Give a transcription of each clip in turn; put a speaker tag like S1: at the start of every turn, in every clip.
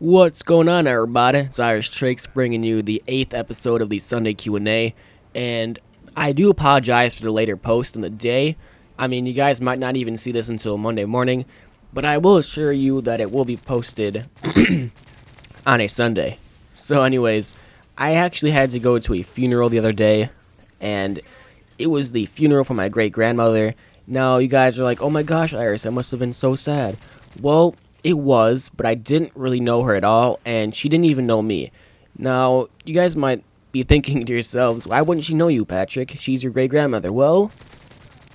S1: What's going on, everybody? It's xIrishTricks bringing you the 8th episode of the Sunday Q&A, and I do apologize for the later post in the day. I mean, you guys might not even see this until Monday morning, but I will assure you that it will be posted on a Sunday. So anyways, I actually had to go to a funeral the other day, and it was the funeral for my great-grandmother. Now, you guys are like, oh my gosh, Iris, that must have been so sad. Well, it was, but I didn't really know her at all, and she didn't even know me. Now, you guys might be thinking to yourselves, why wouldn't she know you, Patrick? She's your great-grandmother. Well,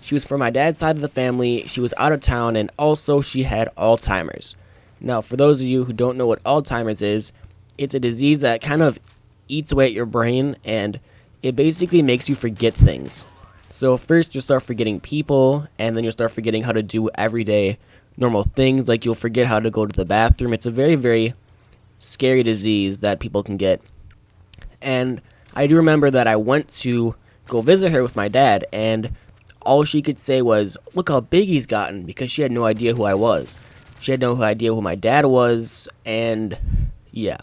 S1: she was from my dad's side of the family, she was out of town, and also she had Alzheimer's. Now, for those of you who don't know what Alzheimer's is, it's a disease that kind of eats away at your brain, and it basically makes you forget things. So first you'll start forgetting people, and then you'll start forgetting how to do everyday normal things, like you'll forget how to go to the bathroom. It's a very, very scary disease that people can get. And I do remember that I went to go visit her with my dad, and all she could say was, look how big he's gotten, because she had no idea who I was. She had no idea who my dad was, and yeah.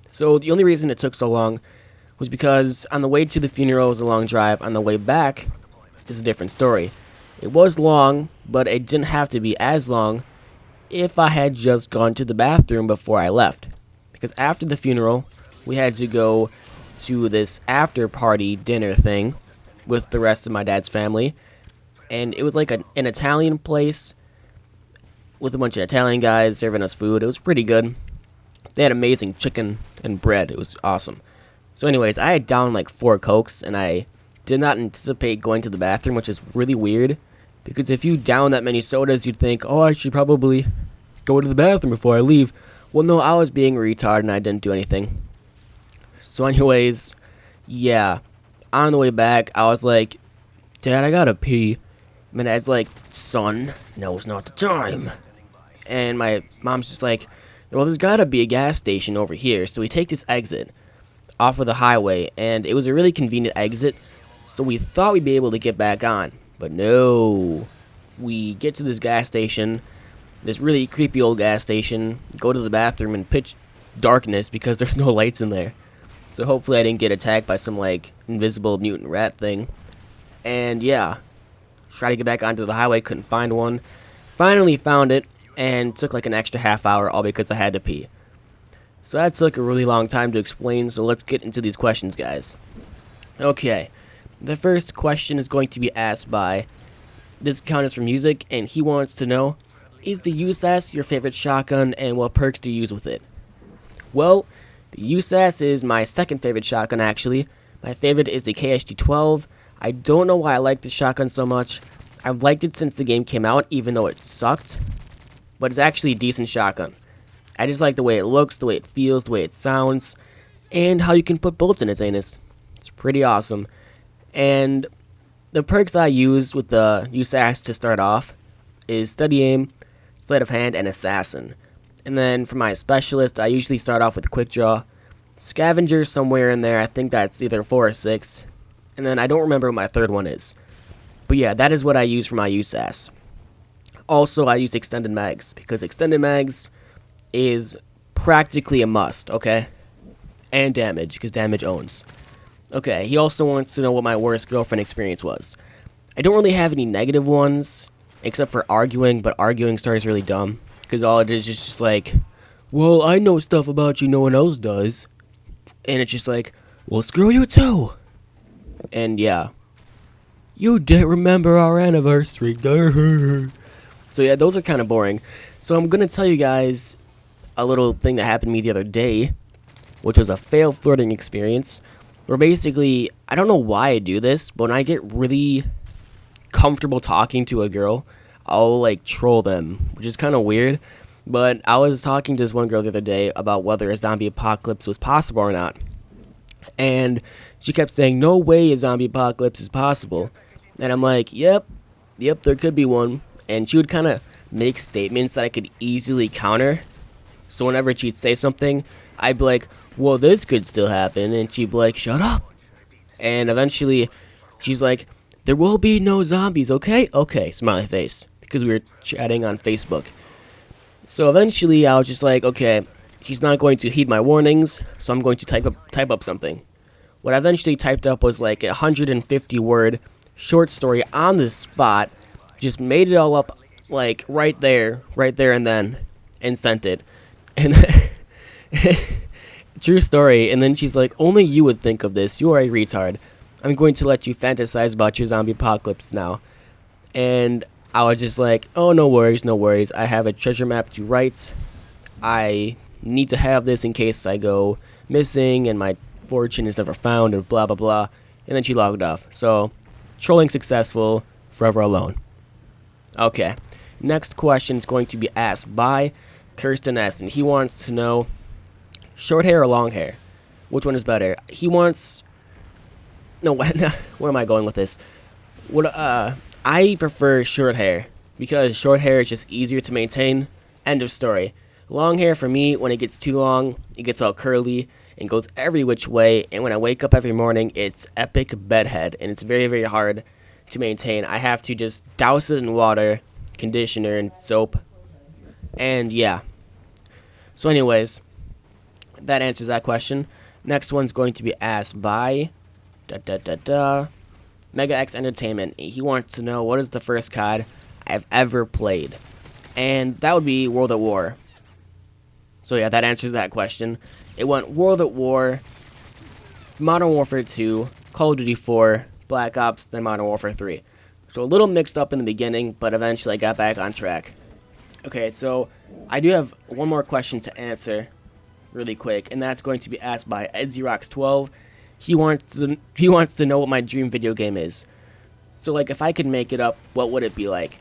S1: So the only reason it took so long was because on the way to the funeral was a long drive. On the way back is a different story. It was long, but it didn't have to be as long if I had just gone to the bathroom before I left. Because after the funeral, we had to go to this after-party dinner thing with the rest of my dad's family. And it was like an Italian place with a bunch of Italian guys serving us food. It was pretty good. They had amazing chicken and bread. It was awesome. So anyways, I had downed like 4 Cokes, and I did not anticipate going to the bathroom, which is really weird. Because if you down that many sodas, you'd think, oh, I should probably go to the bathroom before I leave. Well, no, I was being a retard, and I didn't do anything. So anyways, yeah. On the way back, I was like, Dad, I gotta pee. My dad's like, son, now's not the time. And my mom's just like, well, there's gotta be a gas station over here. So we take this exit off of the highway, and it was a really convenient exit. So we thought we'd be able to get back on. But no, we get to this gas station, this really creepy old gas station, go to the bathroom in pitch darkness because there's no lights in there. So hopefully I didn't get attacked by some, like, invisible mutant rat thing. And yeah, tried to get back onto the highway, couldn't find one. Finally found it, and took like an extra half hour, all because I had to pee. So that took a really long time to explain, so let's get into these questions, guys. Okay. The first question is going to be asked by this account is for music, and he wants to know, is the USAS your favorite shotgun, and what perks do you use with it? Well, the USAS is my second favorite shotgun, actually. My favorite is the KSG-12. I don't know why I like this shotgun so much. I've liked it since the game came out, even though it sucked. But it's actually a decent shotgun. I just like the way it looks, the way it feels, the way it sounds, and how you can put bullets in its anus. It's pretty awesome. And the perks I use with the USAS to start off is Steady Aim, Sleight of Hand, and Assassin. And then for my Specialist, I usually start off with Quick Draw. Scavenger somewhere in there, I think that's either 4 or 6. And then I don't remember what my third one is. But yeah, that is what I use for my USAS. Also, I use Extended Mags, because Extended Mags is practically a must, okay? And Damage, because Damage owns. Okay, he also wants to know what my worst girlfriend experience was. I don't really have any negative ones, except for arguing, but arguing starts really dumb. Because all it is just like, well, I know stuff about you no one else does. And it's just like, well, screw you too. And yeah. You didn't remember our anniversary. So yeah, those are kind of boring. So I'm going to tell you guys a little thing that happened to me the other day, which was a failed flirting experience. Where basically, I don't know why I do this, but when I get really comfortable talking to a girl, I'll like troll them, which is kind of weird. But I was talking to this one girl the other day about whether a zombie apocalypse was possible or not. And she kept saying, no way a zombie apocalypse is possible. And I'm like, yep, there could be one. And she would kind of make statements that I could easily counter. So whenever she'd say something, I'd be like, well, this could still happen. And she'd be like, shut up. And eventually, she's like, there will be no zombies, okay? Okay, smiley face. Because we were chatting on Facebook. So eventually, I was just like, okay, he's not going to heed my warnings, so I'm going to type up something. What I eventually typed up was like a 150-word short story on the spot. Just made it all up like right there and then, and sent it. And true story. And then she's like, only you would think of this. You are a retard. I'm going to let you fantasize about your zombie apocalypse now. And I was just like, oh, no worries, no worries. I have a treasure map to write. I need to have this in case I go missing and my fortune is never found and blah, blah, blah. And then she logged off. So, trolling successful, forever alone. Okay. Next question is going to be asked by Kirsten S. And he wants to know, short hair or long hair? Which one is better? He wants... No, where am I going with this? I prefer short hair, because short hair is just easier to maintain. End of story. Long hair, for me, when it gets too long, it gets all curly and goes every which way, and when I wake up every morning, it's epic bedhead, and it's very, very hard to maintain. I have to just douse it in water, conditioner, and soap, and yeah. So anyways, that answers that question. Next one's going to be asked by Mega X Entertainment. He wants to know, what is the first COD I've ever played? And that would be World at War. So yeah, that answers that question. It went World at War, Modern Warfare 2, Call of Duty 4, Black Ops, then Modern Warfare 3. So a little mixed up in the beginning, but eventually I got back on track. Okay, so I do have one more question to answer really quick, and that's going to be asked by EdzyRocks12. He wants to know what my dream video game is. So like, if I could make it up, what would it be like?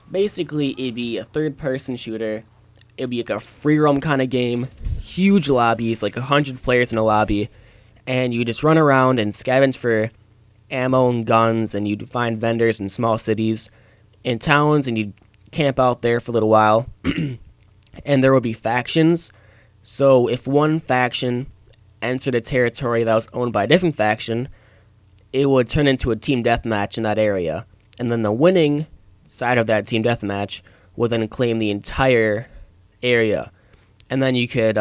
S1: Basically, it'd be a third-person shooter. It'd be like a free roam kind of game, huge lobbies, like 100 players in a lobby, and you just run around and scavenge for ammo and guns, and you'd find vendors in small cities, in towns, and you'd camp out there for a little while. And there would be factions. So if one faction entered a territory that was owned by a different faction, it would turn into a team deathmatch in that area, and then the winning side of that team deathmatch would then claim the entire area. And then you could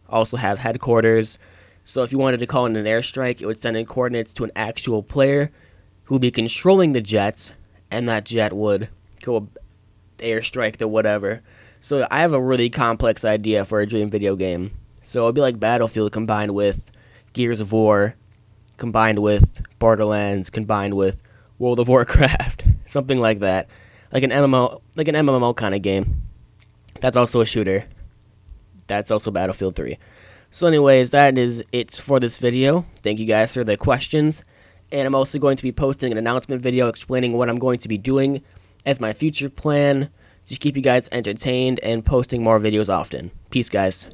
S1: also have headquarters. So if you wanted to call in an airstrike, it would send in coordinates to an actual player who would be controlling the jet, and that jet would go airstrike to whatever. So I have a really complex idea for a dream video game. So it'd be like Battlefield combined with Gears of War, combined with Borderlands, combined with World of Warcraft, something like that, like an MMO kind of game. That's also a shooter. That's also Battlefield 3. So anyways, that is it for this video. Thank you guys for the questions, and I'm also going to be posting an announcement video explaining what I'm going to be doing as my future plan to keep you guys entertained and posting more videos often. Peace, guys.